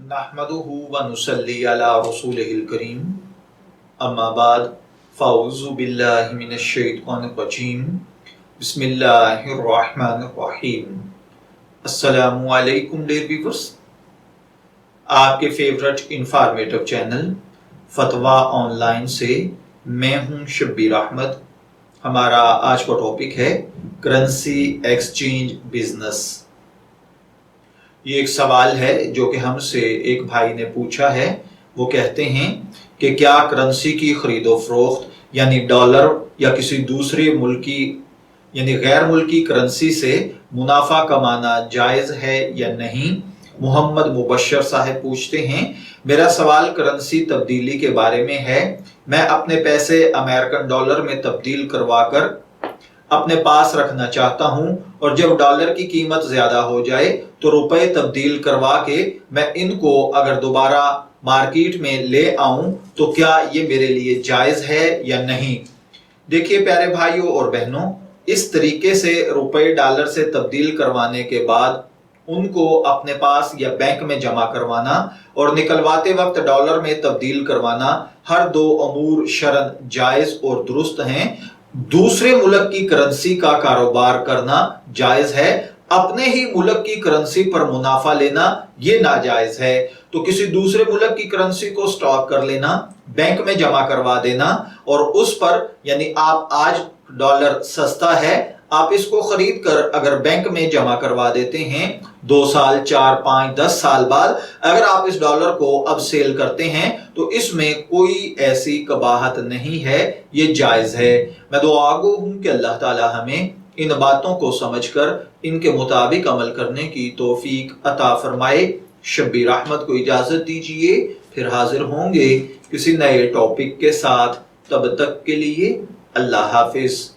नहमदुहु व नुसल्ली अला रसूलिहिल करीम अम्मा बाद फ़अऊज़ु बिल्लाहि मिनश शैतानिर रजीम बिस्मिल्लाहिर रहमानिर रहीम। अस्सलामु अलैकुम डियर व्यूअर्स, आपके फेवरेट इंफॉर्मेटिव चैनल फतवा ऑनलाइन से मैं हूं शब्बीर अहमद। हमारा आज का टॉपिक है करेंसी एक्सचेंज बिजनेस। ये एक सवाल है जो कि हमसे एक भाई ने पूछा है। वो कहते हैं कि क्या करेंसी की खरीदो फरोख्त यानी डॉलर या किसी दूसरे मुल्की यानी गैर मुल्की करेंसी से मुनाफा कमाना जायज़ है या नहीं। मोहम्मद मुबशर साहब पूछते हैं, मेरा सवाल करेंसी तब्दीली के बारे में है। मैं अपने पैसे अमेरिकन डॉलर में तब्दील करवाकर अपने पास रखना चाहता हूं और जब डॉलर की कीमत ज्यादा हो जाए तो रुपए तब्दील करवा के मैं इनको अगर दोबारा मार्केट में ले आऊं तो क्या ये मेरे लिए जायज है या नहीं। देखिए प्यारे भाइयों और बहनों, इस तरीके से रुपए डॉलर से तब्दील करवाने के बाद उनको अपने पास या बैंक में जमा करवाना और निकलवाते वक्त डॉलर में तब्दील करवाना हर दो अमूर शरन जायज और दुरुस्त हैं। दूसरे मुल्क की करेंसी का कारोबार करना जायज है, अपने ही मुल्क की करेंसी पर मुनाफा लेना ये नाजायज है। तो किसी दूसरे मुल्क की करेंसी को स्टॉक कर लेना, बैंक में जमा करवा देना और उस पर यानी आप आज डॉलर सस्ता है, आप इसको खरीद कर अगर बैंक में जमा करवा देते हैं 2 साल 4 5 10 साल बाद अगर आप इस डॉलर को अब सेल करते हैं तो इसमें कोई ऐसी कबाहत नहीं है, ये जायज है। मैं दुआ गो हूं कि अल्लाह ताला हमें इन बातों को समझकर इनके मुताबिक अमल करने की तौफीक अता फरमाए। शब्बीर अहमद को इजाजत दीजिए, फिर हाजिर होंगे किसी नए टॉपिक के साथ। तब तक के लिए अल्लाह हाफिज।